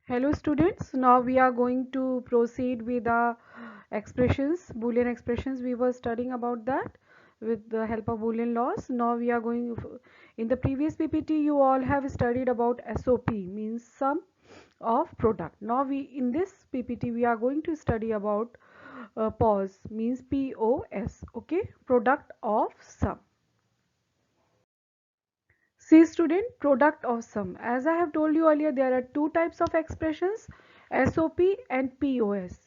Hello students, now we are going to proceed with the expressions, Boolean expressions. We were studying about that with the help of Boolean laws. Now we are going, in the previous PPT you all have studied about SOP, means sum of product. Now in this PPT we are going to study about POS, means POS, okay, product of sum. See student, product of sum. As I have told you earlier, there are two types of expressions, SOP and POS.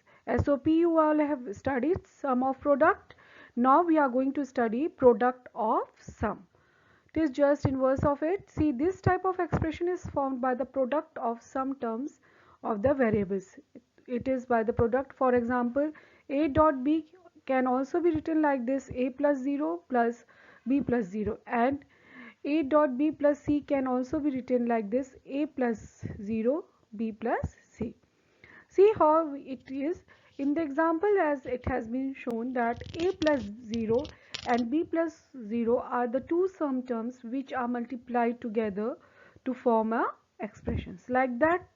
SOP you all have studied, sum of product. Now we are going to study product of sum. It is just inverse of it. See, this type of expression is formed by the product of some terms of the variables. It is by the product. For example, A dot B can also be written like this: A plus 0 plus B plus 0, and A dot B plus C can also be written like this: A plus 0 B plus C. See how it is in the example, as it has been shown that A plus 0 and B plus 0 are the two sum terms which are multiplied together to form a expressions. Like that,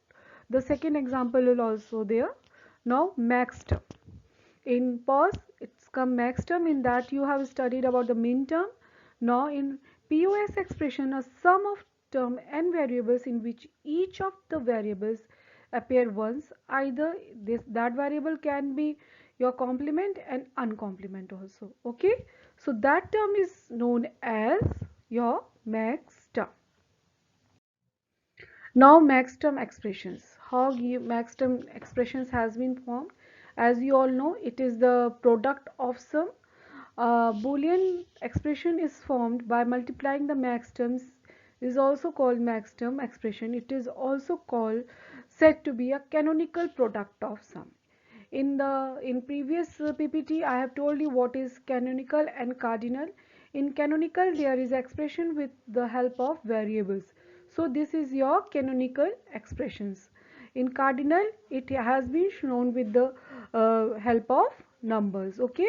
the second example will also there. Now max term. In POS, it's come max term. In that you have studied about the min term. Now in POS expression, a sum of term n variables in which each of the variables appear once. Either that variable can be your complement and uncomplement also. Okay, so that term is known as your max term. Now max term expressions. How max term expressions has been formed? As you all know, it is the product of sum. Boolean expression is formed by multiplying the max terms, is also called max term expression. It is also called, said to be a canonical product of sum. In previous PPT I have told you what is canonical and cardinal. In canonical there is expression with the help of variables. So this is your canonical expressions. In cardinal it has been shown with the help of numbers. Okay.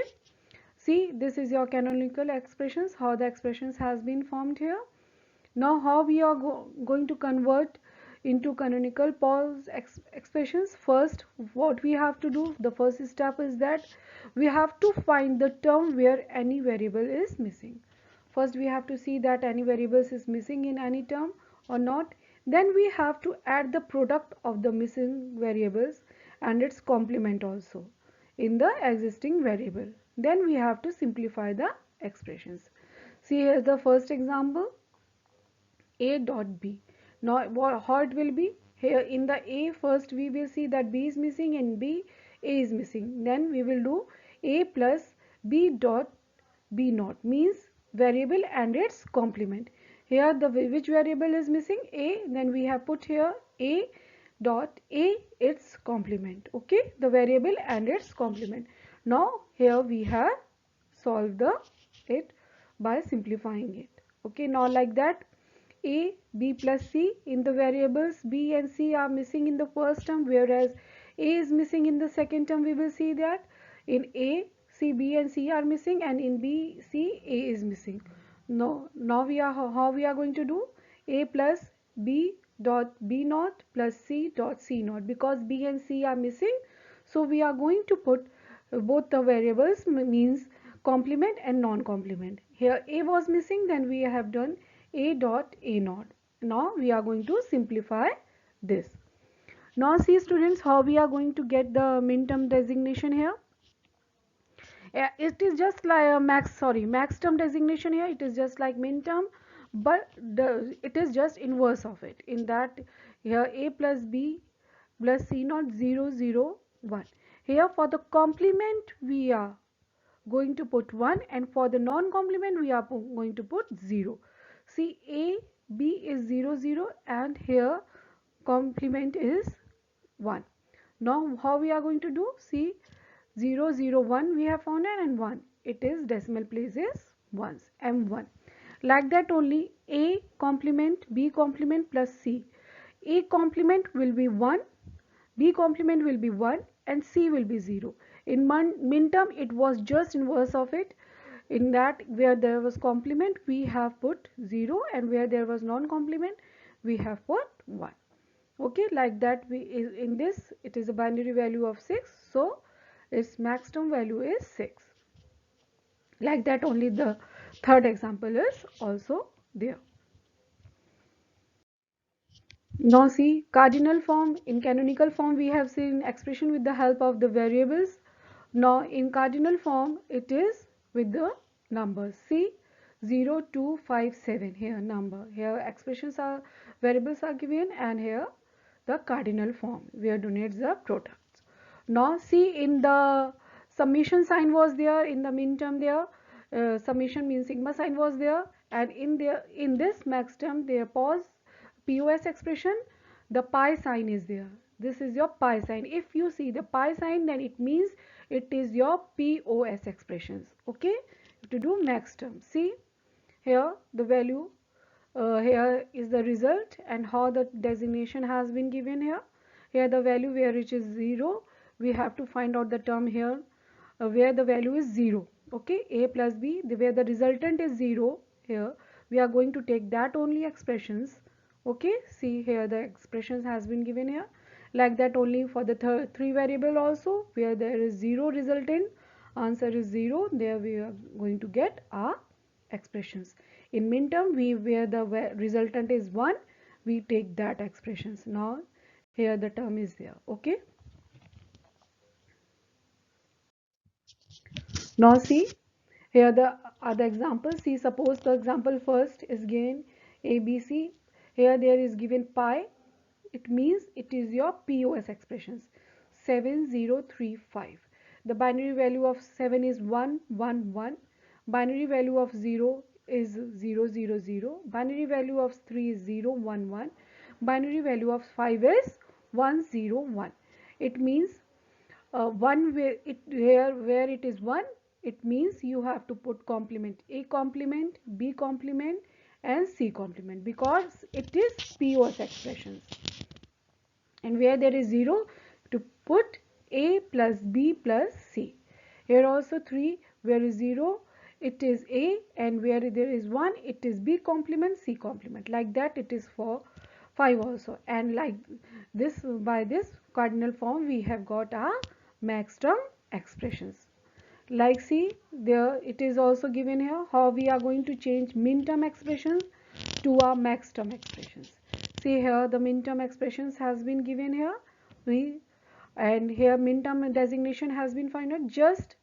See, this is your canonical expressions, how the expressions has been formed here. Now how we are going to convert into canonical POS expressions. First, what we have to do, the first step is that we have to find the term where any variable is missing. First we have to see that any variables is missing in any term or not. Then we have to add the product of the missing variables and its complement also in the existing variable. Then we have to simplify the expressions. See, here is the first example, A dot B. Now how it will be? Here in the A, first we will see that B is missing, and B, A is missing. Then we will do A plus B dot B naught, means variable and its complement. Here the which variable is missing? A. Then we have put here A dot A, its complement. Okay, the variable and its complement. Now here we have solved it by simplifying it. Okay, now like that, A, B plus C, in the variables B and C are missing in the first term, whereas A is missing in the second term. We will see that in A, C, B and C are missing, and in B, C, A is missing. Now we are how we are going to do? A plus B dot B naught plus C dot C naught, because B and C are missing, so we are going to put both the variables, means complement and non-complement. Here A was missing, then we have done A dot A naught. Now we are going to simplify this. Now see students, how we are going to get the min term designation here. It is just like a max term designation here. It is just like min term, but it is just inverse of it. In that, here A plus B plus C naught 0 0 1. Here for the complement we are going to put 1, and for the non-complement we are going to put 0. See, A, B is 0 0, and here complement is 1. Now how we are going to do? See, 0 0 1 we have found, and 1, it is decimal place is ones, M1. Like that only, A complement B complement plus C. A complement will be 1, B complement will be 1, and C will be 0. In min term it was just inverse of it. In that, where there was complement we have put 0, and where there was non-complement we have put 1. Okay, like that we in this it is a binary value of 6, so its max term value is 6. Like that only the third example is also there. Now see, cardinal form, in canonical form we have seen expression with the help of the variables. Now in cardinal form it is with the numbers. See, 0, 2, 5, 7 here number. Here expressions are, variables are given, and here the cardinal form where denotes the products. Now see, in the summation sign was there, in the min term there, summation means sigma sign was there, and in this max term there pause POS expression, the pi sign is there. This is your pi sign. If you see the pi sign, then it means it is your POS expressions. Okay, to do max term. See here the value, here is the result and how the designation has been given here. Here the value where it is 0, we have to find out the term here where the value is 0. Okay, a plus b, where the resultant is 0, here we are going to take that only expressions. Okay, see here the expressions has been given here. Like that only for the three variable also, where there is 0 resultant, answer is 0, there we are going to get our expressions. In min term, we where the resultant is 1, we take that expressions. Now here the term is there. Okay, now see here the other example. See, suppose the example first is given ABC. Here there is given pi. It means it is your POS expressions 7035. The binary value of 7 is 111. Binary value of 0 is 000. Binary value of 3 is 011. Binary value of 5 is 101. It means one where it here where it is 1, it means you have to put complement, a complement, b complement and c complement, because it is POS expressions. And where there is 0, to put a plus b plus c. Here also 3, where is 0, it is a, and where there is 1, it is b complement, c complement. Like that it is for 5 also. And like this, by this cardinal form we have got our max term expressions. Like see, there it is also given here how we are going to change min term expressions to our max term expressions. See here the min term expressions has been given here, we, and here min term designation has been found out, just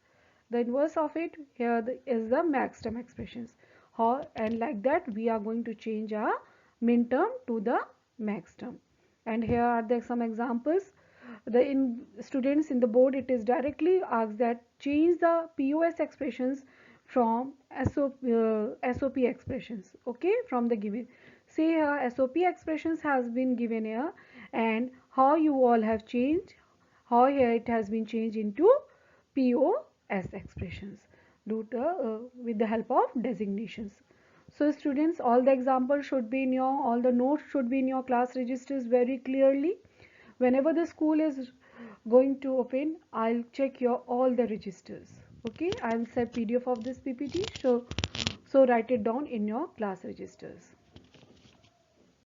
the inverse of it here is the max term expressions. How, and like that we are going to change our min term to the max term. And here are the some examples. The in students in the board, it is directly asked that change the POS expressions from SOP expressions. Okay, from the given. Say here SOP expressions has been given here, and how you all have changed, how here it has been changed into POS expressions due to, with the help of designations. So students, all the examples should be in your, all the notes should be in your class registers very clearly. Whenever the school is going to open, I'll check your all the registers. Okay, I'll set PDF of this PPT, so write it down in your class registers.